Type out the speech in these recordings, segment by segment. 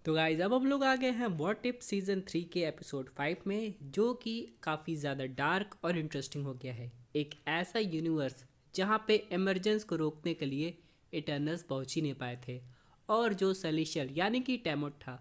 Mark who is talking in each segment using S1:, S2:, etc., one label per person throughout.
S1: तो गाइज अब हम लोग आ गए हैं व्हाट इफ सीजन 3 के एपिसोड 5 में, जो कि काफ़ी ज़्यादा डार्क और इंटरेस्टिंग हो गया है। एक ऐसा यूनिवर्स जहाँ पे इमरजेंस को रोकने के लिए इटर्नल्स पहुँच ही नहीं पाए थे, और जो सेलेशियल यानी कि टेमोट था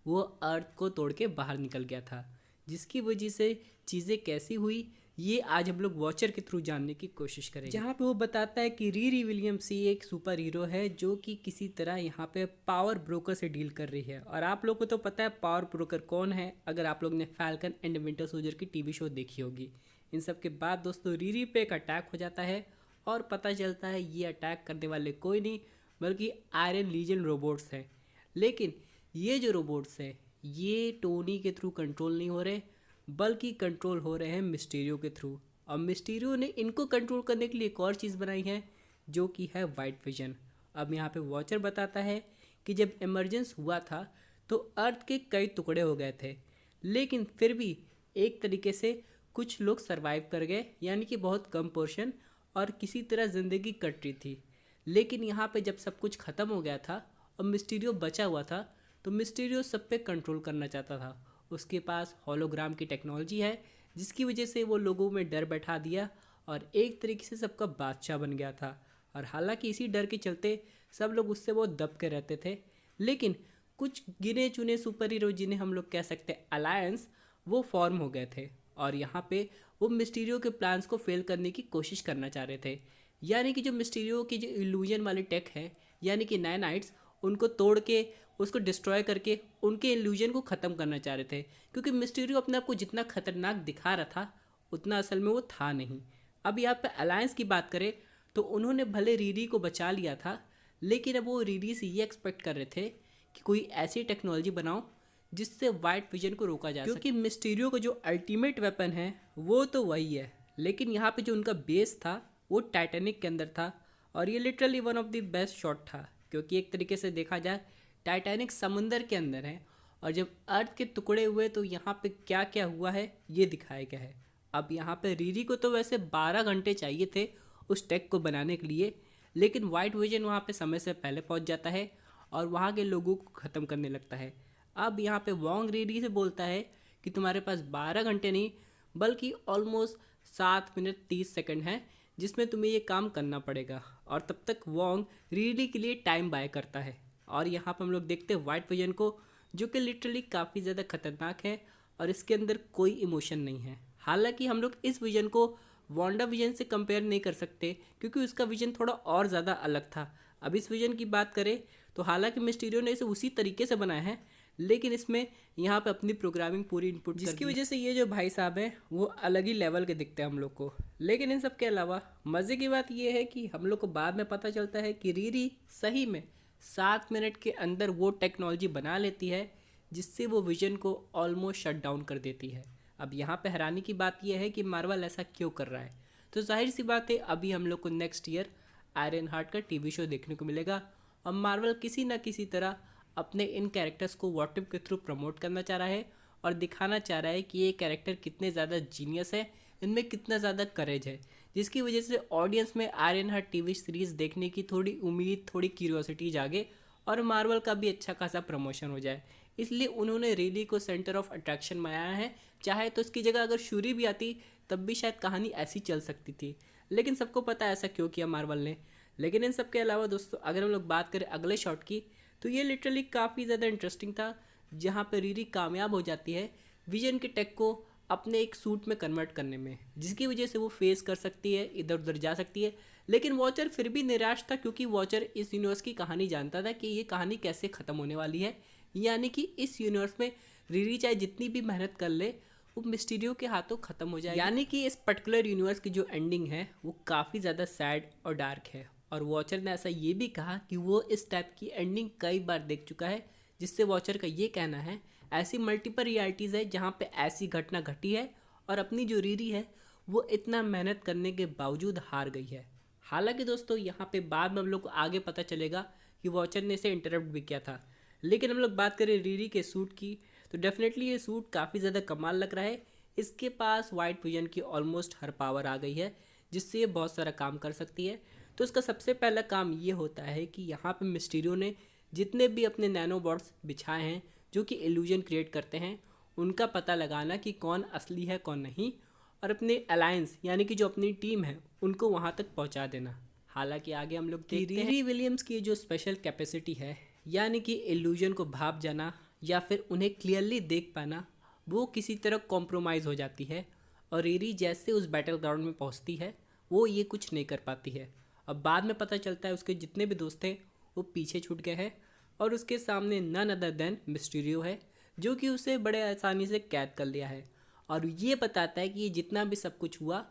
S1: वो अर्थ को तोड़ के बाहर निकल गया था, जिसकी वजह से चीज़ें कैसी हुई ये आज हम लोग वॉचर के थ्रू जानने की कोशिश करेंगे। जहाँ पे वो बताता है कि रीरी विलियम्स ही एक सुपर हीरो है जो कि किसी तरह यहाँ पे पावर ब्रोकर से डील कर रही है। और आप लोग को तो पता है पावर ब्रोकर कौन है, अगर आप लोग ने फैल्कन एंड विंटर सोल्जर की टीवी शो देखी होगी। इन सब के बाद दोस्तों रीरी पे एक अटैक हो जाता है और पता चलता है ये अटैक करने वाले कोई नहीं बल्कि आयरन लीजन रोबोट्स हैं। लेकिन ये जो रोबोट्स हैं ये टोनी के थ्रू कंट्रोल नहीं हो रहे बल्कि कंट्रोल हो रहे हैं मिस्टीरियो के थ्रू। और मिस्टीरियो ने इनको कंट्रोल करने के लिए एक और चीज़ बनाई है जो कि है वाइट विजन। अब यहाँ पे वॉचर बताता है कि जब इमरजेंस हुआ था तो अर्थ के कई टुकड़े हो गए थे, लेकिन फिर भी एक तरीके से कुछ लोग सरवाइव कर गए, यानी कि बहुत कम पोर्शन, और किसी तरह ज़िंदगी कट रही थी। लेकिन यहाँ पे जब सब कुछ ख़त्म हो गया था और मिस्टीरियो बचा हुआ था तो मिस्टीरियो सब पे कंट्रोल करना चाहता था। उसके पास होलोग्राम की टेक्नोलॉजी है जिसकी वजह से वो लोगों में डर बैठा दिया और एक तरीके से सबका बादशाह बन गया था। और हालांकि इसी डर के चलते सब लोग उससे बहुत दब के रहते थे, लेकिन कुछ गिने चुने सुपर हीरो जिन्हें हम लोग कह सकते हैं अलायंस, वो फॉर्म हो गए थे और यहाँ पे वो मिस्टीरियो के प्लान्स को फेल करने की कोशिश करना चाह रहे थे। यानी कि जो मिस्टीरियो की जो इल्यूजन वाली टेक है यानी कि नाइनाइट्स, उनको तोड़ के उसको डिस्ट्रॉय करके उनके इल्यूजन को ख़त्म करना चाह रहे थे, क्योंकि मिस्टीरियो अपने आप को जितना खतरनाक दिखा रहा था उतना असल में वो था नहीं। अब यहाँ पे अलायंस की बात करें तो उन्होंने भले रीरी को बचा लिया था, लेकिन अब वो रीरी से ये एक्सपेक्ट कर रहे थे कि कोई ऐसी टेक्नोलॉजी बनाओ जिससे वाइट विजन को रोका जा सके, क्योंकि मिस्टीरियो को जो अल्टीमेट वेपन है वो तो वही है। लेकिन यहाँ पे जो उनका बेस था वो टाइटैनिक के अंदर था, और ये literally one of the best shot था, क्योंकि एक तरीके से देखा जाए टाइटैनिक समुंदर के अंदर है और जब अर्थ के टुकड़े हुए तो यहाँ पे क्या क्या हुआ है ये दिखाया गया है। अब यहाँ पे रीरी को तो वैसे 12 घंटे चाहिए थे उस टेक को बनाने के लिए, लेकिन वाइट विजन वहाँ पे समय से पहले पहुँच जाता है और वहाँ के लोगों को ख़त्म करने लगता है। अब यहाँ पे वोंग रीरी से बोलता है कि तुम्हारे पास 12 घंटे नहीं बल्कि ऑलमोस्ट 7 मिनट 30 सेकंड है जिसमें तुम्हें ये काम करना पड़ेगा, और तब तक वोंग रीरी के लिए टाइम बाय करता है। और यहाँ पर हम लोग देखते हैं वाइट विजन को, जो कि लिटरली काफ़ी ज़्यादा खतरनाक है और इसके अंदर कोई इमोशन नहीं है। हालांकि हम लोग इस विजन को वांडा विजन से कंपेयर नहीं कर सकते क्योंकि उसका विजन थोड़ा और ज़्यादा अलग था। अब इस विजन की बात करें तो हालांकि मिस्टीरियो ने इसे उसी तरीके से बनाया है, लेकिन इसमें यहाँ पे अपनी प्रोग्रामिंग पूरी इनपुट जिसकी वजह से ये जो भाई साहब हैं वो अलग ही लेवल के दिखते हैं हम लोग को। लेकिन इन सब के अलावा मज़े की बात ये है कि हम लोग को बाद में पता चलता है कि रीरी सही में 7 मिनट के अंदर वो टेक्नोलॉजी बना लेती है जिससे वो विजन को ऑलमोस्ट शट डाउन कर देती है। अब यहाँ पे हैरानी की बात यह है कि मार्वल ऐसा क्यों कर रहा है, तो जाहिर सी बात है अभी हम लोग को नेक्स्ट ईयर आयरन हार्ट का टीवी शो देखने को मिलेगा और मार्वल किसी ना किसी तरह अपने इन कैरेक्टर्स को व्हाट इफ के थ्रू प्रमोट करना चाह रहा है और दिखाना चाह रहा है कि ये कैरेक्टर कितने ज़्यादा जीनियस है, इनमें कितना ज़्यादा करेज है, जिसकी वजह से ऑडियंस में आयरन हार्ट टीवी सीरीज़ देखने की थोड़ी उम्मीद, थोड़ी क्यूरियोसिटी जागे और मार्वल का भी अच्छा खासा प्रमोशन हो जाए। इसलिए उन्होंने रीली को सेंटर ऑफ अट्रैक्शन बनाया है। चाहे तो इसकी जगह अगर शूरी भी आती तब भी शायद कहानी ऐसी चल सकती थी, लेकिन सबको पता है ऐसा क्यों किया मार्वल ने। लेकिन इन सब के अलावा दोस्तों अगर हम लोग बात करें अगले शॉट की, तो ये लिटरली काफ़ी ज़्यादा इंटरेस्टिंग था, जहाँ पे रीरी कामयाब हो जाती है विजन के टेक को अपने एक सूट में कन्वर्ट करने में, जिसकी वजह से वो फेस कर सकती है, इधर उधर जा सकती है। लेकिन वॉचर फिर भी निराश था क्योंकि वॉचर इस यूनिवर्स की कहानी जानता था कि ये कहानी कैसे ख़त्म होने वाली है, यानी कि इस यूनिवर्स में रीरी चाहे जितनी भी मेहनत कर ले वो मिस्टीरियो के हाथों ख़त्म हो जाएगी। यानी कि इस पर्टिकुलर यूनिवर्स की जो एंडिंग है वो काफ़ी ज़्यादा सैड और डार्क है। और वॉचर ने ऐसा ये भी कहा कि वो इस टाइप की एंडिंग कई बार देख चुका है, जिससे वॉचर का ये कहना है ऐसी मल्टीपल रियलिटीज़ है जहाँ पे ऐसी घटना घटी है और अपनी जो रीरी है वो इतना मेहनत करने के बावजूद हार गई है। हालांकि दोस्तों यहाँ पे बाद में हम लोग को आगे पता चलेगा कि वॉचर ने इसे इंटरप्ट भी किया था। लेकिन हम लोग बात करें रीरी के सूट की, तो डेफिनेटली ये सूट काफ़ी ज़्यादा कमाल लग रहा है। इसके पास वाइट विजन की ऑलमोस्ट हर पावर आ गई है जिससे ये बहुत सारा काम कर सकती है। तो इसका सबसे पहला काम ये होता है कि यहाँ पे मिस्टीरियो ने जितने भी अपने नैनोबॉट्स बिछाए हैं जो कि इल्यूजन क्रिएट करते हैं, उनका पता लगाना कि कौन असली है कौन नहीं, और अपने अलायंस यानी कि जो अपनी टीम है उनको वहाँ तक पहुँचा देना। हालांकि आगे हम लोग देखते हैं रीरी विलियम्स की जो स्पेशल कैपेसिटी है, यानी कि इल्यूजन को भाप जाना या फिर उन्हें क्लियरली देख पाना, वो किसी तरह कॉम्प्रोमाइज़ हो जाती है। और रीरी जैसे उस बैटल ग्राउंड में पहुंचती है वो ये कुछ नहीं कर पाती है। अब बाद में पता चलता है उसके जितने भी दोस्त थे वो पीछे छूट गए हैं और उसके सामने नन अदर देन मिस्टीरियो है, जो कि उसे बड़े आसानी से कैद कर लिया है। और ये बताता है कि ये जितना भी सब कुछ हुआ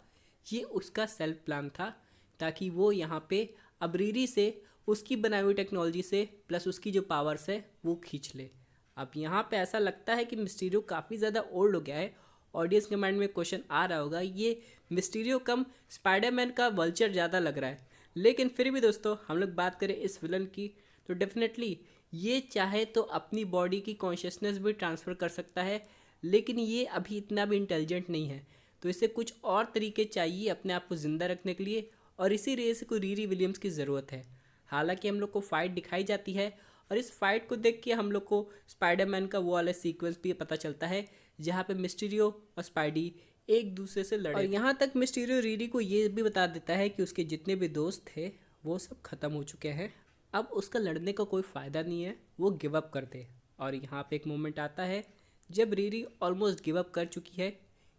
S1: ये उसका सेल्फ प्लान था, ताकि वो यहाँ पे अब रीरी से उसकी बनाई हुई टेक्नोलॉजी से प्लस उसकी जो पावर्स है वो खींच ले। अब यहाँ पे ऐसा लगता है कि मिस्टीरियो काफ़ी ज़्यादा ओल्ड हो गया है। ऑडियंस के माइंड में क्वेश्चन आ रहा होगा, ये मिस्टीरियो कम स्पाइडरमैन का वल्चर ज़्यादा लग रहा है। लेकिन फिर भी दोस्तों हम लोग बात करें इस विलन की तो डेफिनेटली ये चाहे तो अपनी बॉडी की कॉन्शियसनेस भी ट्रांसफ़र कर सकता है, लेकिन ये अभी इतना भी इंटेलिजेंट नहीं है, तो इसे कुछ और तरीके चाहिए अपने आप को ज़िंदा रखने के लिए, और इसी वजह से को रीरी विलियम्स की ज़रूरत है। हालांकि हम लोग को फाइट दिखाई जाती है और इस फाइट को देख के हम लोग को स्पाइडरमैन का वो वाला सीक्वेंस भी पता चलता है जहाँ पे मिस्टीरियो और स्पाइडी एक दूसरे से लड़े। और यहाँ तक मिस्टीरियो रीरी को ये भी बता देता है कि उसके जितने भी दोस्त थे वो सब ख़त्म हो चुके हैं, अब उसका लड़ने का कोई फ़ायदा नहीं है, वो गिव अप कर दे। और यहाँ पे एक मोमेंट आता है जब रीरी ऑलमोस्ट गिव अप कर चुकी है,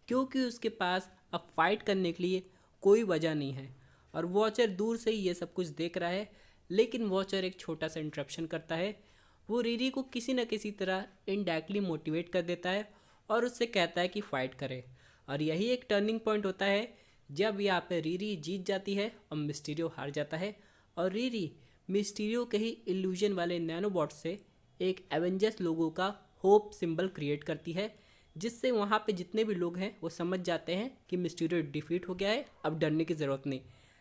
S1: क्योंकि उसके पास अब फाइट करने के लिए कोई वजह नहीं है। और वॉचर दूर से ही ये सब कुछ देख रहा है, लेकिन वॉचर एक छोटा सा इंटरप्शन करता है। वो रीरी को किसी न किसी तरह इनडायरेक्टली मोटिवेट कर देता है और उससे कहता है कि फ़ाइट करे। और यही एक टर्निंग पॉइंट होता है जब यहाँ पे रीरी जीत जाती है और मिस्टीरियो हार जाता है। और रीरी मिस्टीरियो के ही इल्यूजन वाले नैनोबॉट से एक एवेंजर्स लोगो का होप सिंबल क्रिएट करती है, जिससे वहाँ पे जितने भी लोग हैं वो समझ जाते हैं कि मिस्टीरियो डिफीट हो गया है, अब डरने की ज़रूरत नहीं।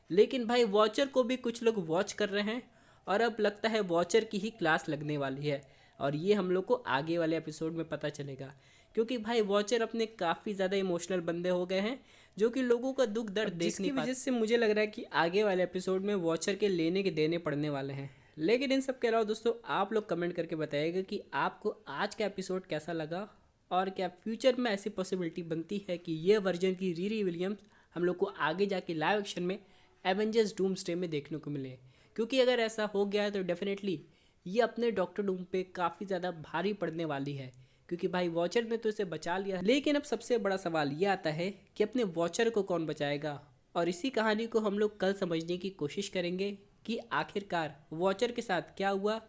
S1: लेकिन भाई वॉचर को भी कुछ लोग वॉच कर रहे हैं और अब लगता है वॉचर की ही क्लास लगने वाली है, और ये हम लोग को आगे वाले एपिसोड में पता चलेगा, क्योंकि भाई वॉचर अपने काफ़ी ज़्यादा इमोशनल बंदे हो गए हैं जो कि लोगों का दुख दर्द देख नहीं पाते, वजह से मुझे लग रहा है कि आगे वाले एपिसोड में वॉचर के लेने के देने पड़ने वाले हैं। लेकिन इन सब के अलावा दोस्तों आप लोग कमेंट करके बताइएगा कि आपको आज का एपिसोड कैसा लगा, और क्या फ्यूचर में ऐसी पॉसिबिलिटी बनती है कि ये वर्जन की रीरी विलियम्स हम लोग को आगे जाके लाइव एक्शन में एवेंजर्स डूम्सडे में देखने को मिले। क्योंकि अगर ऐसा हो गया है तो डेफिनेटली ये अपने डॉक्टर डूम पे काफ़ी ज़्यादा भारी पड़ने वाली है, क्योंकि भाई वॉचर ने तो इसे बचा लिया। लेकिन अब सबसे बड़ा सवाल ये आता है कि अपने वॉचर को कौन बचाएगा, और इसी कहानी को हम लोग कल समझने की कोशिश करेंगे कि आखिरकार वॉचर के साथ क्या हुआ,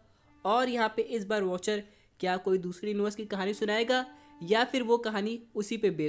S1: और यहाँ पे इस बार वॉचर क्या कोई दूसरी यूनिवर्स की कहानी सुनाएगा या फिर वो कहानी उसी पे बेस्ड